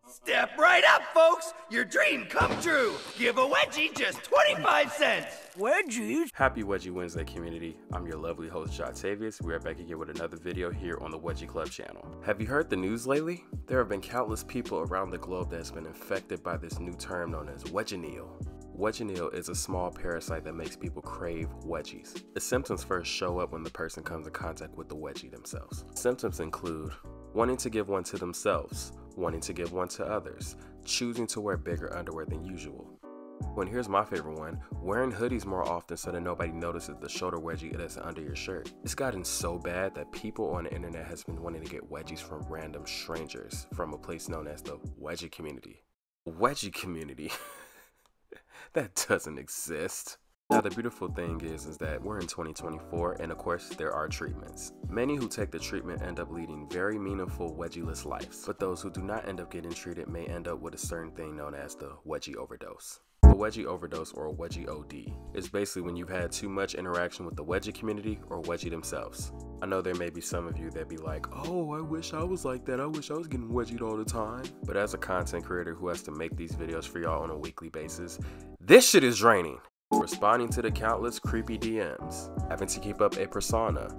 Step right up, folks! Your dream come true! Give a wedgie just 25 cents! Wedgies? Happy Wedgie Wednesday, community. I'm your lovely host, Jotavius. We are back again with another video here on the Wedgie Club channel. Have you heard the news lately? There have been countless people around the globe that has been infected by this new term known as wedgeneal. Wedgeneal is a small parasite that makes people crave wedgies. The symptoms first show up when the person comes in contact with the wedgie themselves. Symptoms include wanting to give one to themselves, wanting to give one to others, choosing to wear bigger underwear than usual. Well, here's my favorite one, wearing hoodies more often so that nobody notices the shoulder wedgie that's under your shirt. It's gotten so bad that people on the internet has been wanting to get wedgies from random strangers from a place known as the Wedgie community. Wedgie community? That doesn't exist. Now the beautiful thing is that we're in 2024 and of course there are treatments. Many who take the treatment end up leading very meaningful wedgie-less lives, but those who do not end up getting treated may end up with a certain thing known as the wedgie overdose. The wedgie overdose, or wedgie OD, is basically when you've had too much interaction with the wedgie community or wedgie themselves. I know there may be some of you that be like, oh, I wish I was like that. I wish I was getting wedgied all the time. But as a content creator who has to make these videos for y'all on a weekly basis, this shit is draining. Responding to the countless creepy DMs, having to keep up a persona,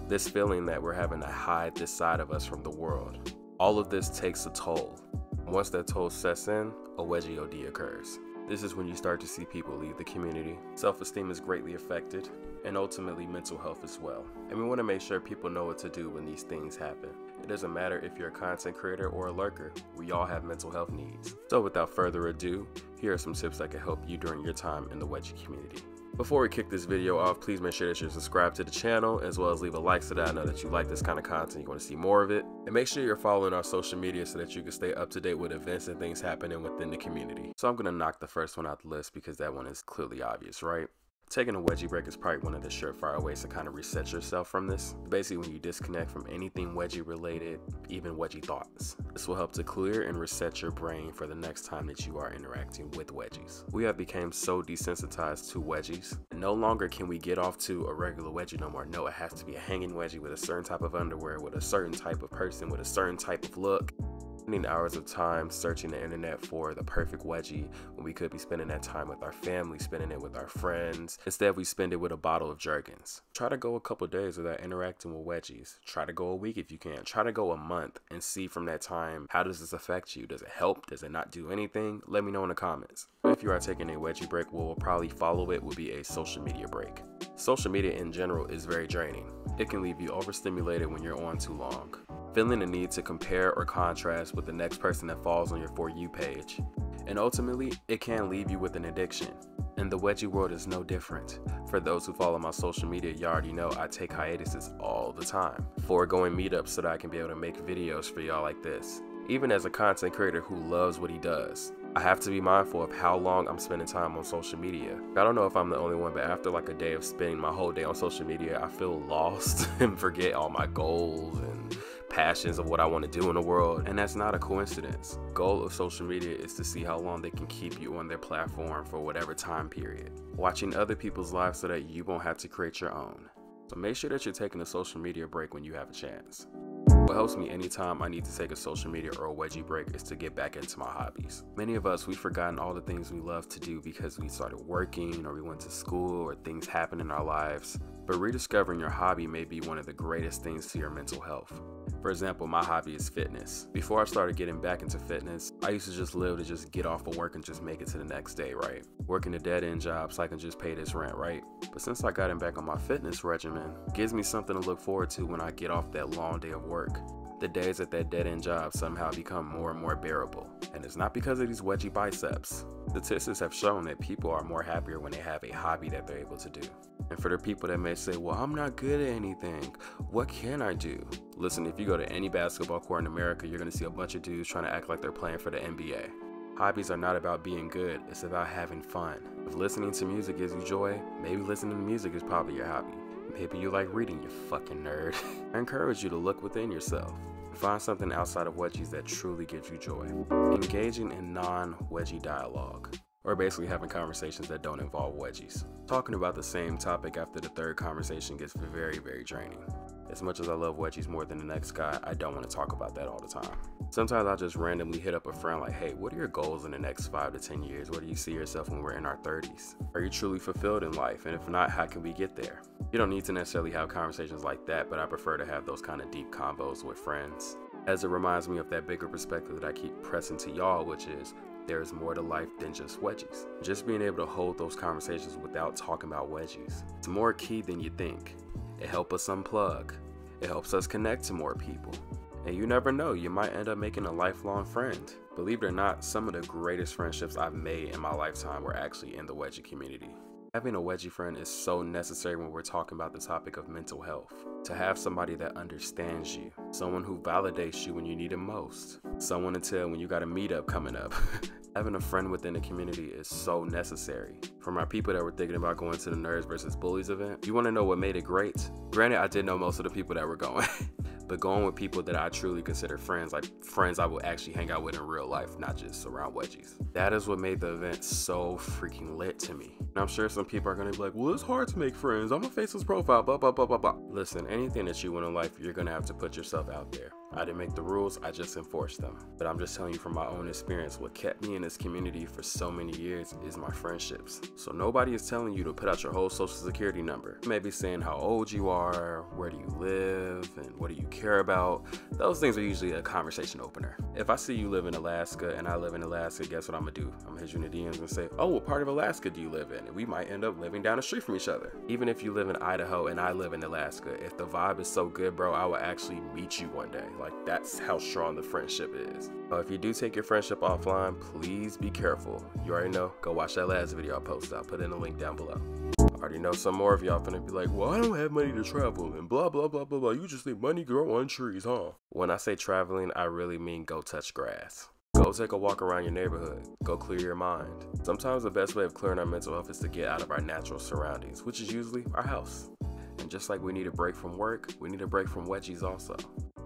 this feeling that we're having to hide this side of us from the world. All of this takes a toll. Once that toll sets in, a wedgie OD occurs. This is when you start to see people leave the community. Self-esteem is greatly affected, and ultimately mental health as well. And we want to make sure people know what to do when these things happen. It doesn't matter if you're a content creator or a lurker, we all have mental health needs. So without further ado, here are some tips that can help you during your time in the wedgie community. Before we kick this video off, please make sure that you're subscribed to the channel, as well as leave a like so that I know that you like this kind of content, you want to see more of it. And make sure you're following our social media so that you can stay up to date with events and things happening within the community. So I'm going to knock the first one out the list because that one is clearly obvious, right? Taking a wedgie break is probably one of the surefire ways to kind of reset yourself from this. Basically, when you disconnect from anything wedgie related, even wedgie thoughts. This will help to clear and reset your brain for the next time that you are interacting with wedgies. We have become so desensitized to wedgies. No longer can we get off to a regular wedgie no more. No, it has to be a hanging wedgie with a certain type of underwear, with a certain type of person, with a certain type of look. Spending hours of time searching the internet for the perfect wedgie when we could be spending that time with our family, spending it with our friends. Instead, we spend it with a bottle of Jergens. Try to go a couple days without interacting with wedgies. Try to go a week if you can. Try to go a month and see from that time, how does this affect you? Does it help? Does it not do anything? Let me know in the comments. If you are taking a wedgie break, what will probably follow it will be a social media break. Social media in general is very draining. It can leave you overstimulated when you're on too long, feeling the need to compare or contrast with the next person that falls on your For You page. And ultimately, it can leave you with an addiction. And the wedgie world is no different. For those who follow my social media, you already know I take hiatuses all the time, foregoing meetups so that I can be able to make videos for y'all like this. Even as a content creator who loves what he does, I have to be mindful of how long I'm spending time on social media. I don't know if I'm the only one, but after like a day of spending my whole day on social media, I feel lost and forget all my goals and passions of what I want to do in the world, and that's not a coincidence. Goal of social media is to see how long they can keep you on their platform for whatever time period, watching other people's lives so that you won't have to create your own. So make sure that you're taking a social media break when you have a chance. What helps me anytime I need to take a social media or a wedgie break is to get back into my hobbies. Many of us, we've forgotten all the things we love to do because we started working or we went to school or things happen in our lives. But rediscovering your hobby may be one of the greatest things to your mental health. For example, my hobby is fitness. Before I started getting back into fitness, I used to just live to just get off of work and just make it to the next day, right? Working a dead-end job so I can just pay this rent, right? But since I got back on my fitness regimen, it gives me something to look forward to when I get off that long day of work. The days at that dead-end job somehow become more and more bearable. And it's not because of these wedgie biceps. Statistics have shown that people are more happier when they have a hobby that they're able to do. And for the people that may say, well, I'm not good at anything, what can I do? Listen, if you go to any basketball court in America, you're gonna see a bunch of dudes trying to act like they're playing for the NBA. Hobbies are not about being good, it's about having fun. If listening to music gives you joy, maybe listening to music is probably your hobby. Maybe you like reading, you fucking nerd. I encourage you to look within yourself. Find something outside of wedgies that truly gives you joy. Engaging in non-wedgie dialogue, or basically having conversations that don't involve wedgies. Talking about the same topic after the third conversation gets very, very draining. As much as I love wedgies more than the next guy, I don't want to talk about that all the time. Sometimes I'll just randomly hit up a friend like, hey, what are your goals in the next 5 to 10 years? Where do you see yourself when we're in our 30s? Are you truly fulfilled in life? And if not, how can we get there? You don't need to necessarily have conversations like that, but I prefer to have those kind of deep combos with friends, as it reminds me of that bigger perspective that I keep pressing to y'all, which is there's more to life than just wedgies. Just being able to hold those conversations without talking about wedgies, it's more key than you think. It helps us unplug. It helps us connect to more people. And you never know, you might end up making a lifelong friend. Believe it or not, some of the greatest friendships I've made in my lifetime were actually in the wedgie community. Having a wedgie friend is so necessary when we're talking about the topic of mental health. To have somebody that understands you, someone who validates you when you need it most, someone to tell when you got a meetup coming up. Having a friend within the community is so necessary. For my people that were thinking about going to the Nerds vs. Bullies event, you want to know what made it great? Granted, I did know most of the people that were going, but going with people that I truly consider friends, like friends I will actually hang out with in real life, not just around wedgies. That is what made the event so freaking lit to me. And I'm sure some people are gonna be like, well, it's hard to make friends. I'm a faceless profile, blah, blah, blah, blah, blah. Listen, anything that you want in life, you're gonna have to put yourself out there. I didn't make the rules, I just enforced them. But I'm just telling you from my own experience, what kept me in this community for so many years is my friendships. So nobody is telling you to put out your whole social security number. Maybe saying how old you are, where do you live, and what do you care about. Those things are usually a conversation opener. If I see you live in Alaska and I live in Alaska, guess what I'm gonna do? I'm gonna hit you in the DMs and say, oh, what part of Alaska do you live in? And we might end up living down the street from each other. Even if you live in Idaho and I live in Alaska, if the vibe is so good, bro, I will actually meet you one day. Like, that's how strong the friendship is. If you do take your friendship offline, please be careful. You already know, go watch that last video I posted. I'll put in the link down below. I already know some more of y'all finna be like, well, I don't have money to travel and blah, blah, blah, blah, blah. You just think money grow on trees, huh? When I say traveling, I really mean go touch grass. Go take a walk around your neighborhood. Go clear your mind. Sometimes the best way of clearing our mental health is to get out of our natural surroundings, which is usually our house. And just like we need a break from work, we need a break from wedgies also.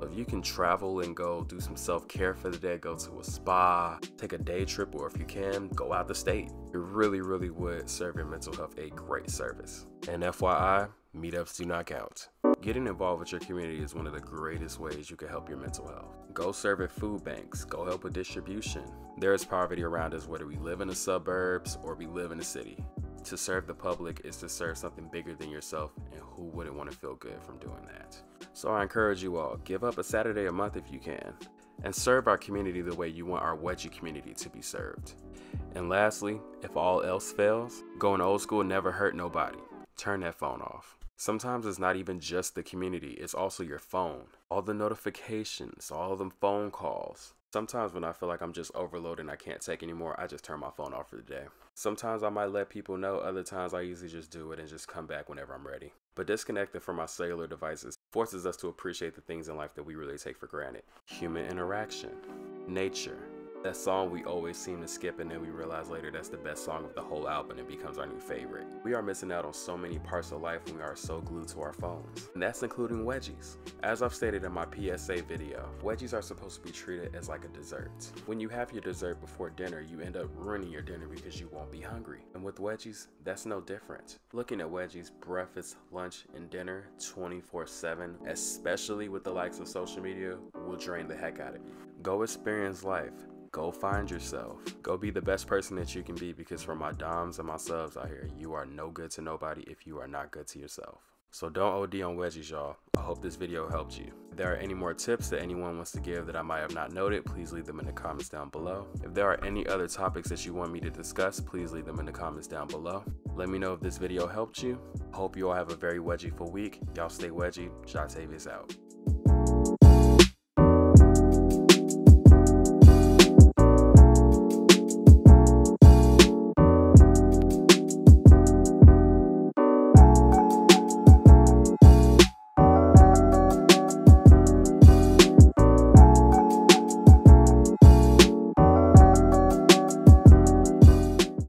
If you can travel and go do some self-care for the day, go to a spa, take a day trip, or if you can, go out the state. It really, really would serve your mental health a great service. And FYI, meetups do not count. Getting involved with your community is one of the greatest ways you can help your mental health. Go serve at food banks, go help with distribution. There is poverty around us whether we live in the suburbs or we live in the city. To serve the public is to serve something bigger than yourself, and who wouldn't want to feel good from doing that? So I encourage you all, give up a Saturday a month if you can, and serve our community the way you want our wedgie community to be served. And lastly, if all else fails, going old school never hurt nobody. Turn that phone off. Sometimes it's not even just the community, it's also your phone. All the notifications, all the phone calls. Sometimes when I feel like I'm just overloaded and I can't take anymore, I just turn my phone off for the day. Sometimes I might let people know, other times I usually just do it and just come back whenever I'm ready. But disconnecting from our cellular devices forces us to appreciate the things in life that we really take for granted. Human interaction, nature. That song we always seem to skip and then we realize later that's the best song of the whole album and it becomes our new favorite. We are missing out on so many parts of life when we are so glued to our phones. And that's including wedgies. As I've stated in my PSA video, wedgies are supposed to be treated as like a dessert. When you have your dessert before dinner, you end up ruining your dinner because you won't be hungry. And with wedgies, that's no different. Looking at wedgies breakfast, lunch, and dinner 24/7, especially with the likes of social media, will drain the heck out of you. Go experience life. Go find yourself. Go be the best person that you can be, because for my doms and my subs out here, you are no good to nobody if you are not good to yourself. So don't OD on wedgies, y'all. I hope this video helped you. If there are any more tips that anyone wants to give that I might have not noted, please leave them in the comments down below. If there are any other topics that you want me to discuss, please leave them in the comments down below. Let me know if this video helped you. I hope you all have a very wedgie-ful week. Y'all stay wedgie. Shot Tavius out.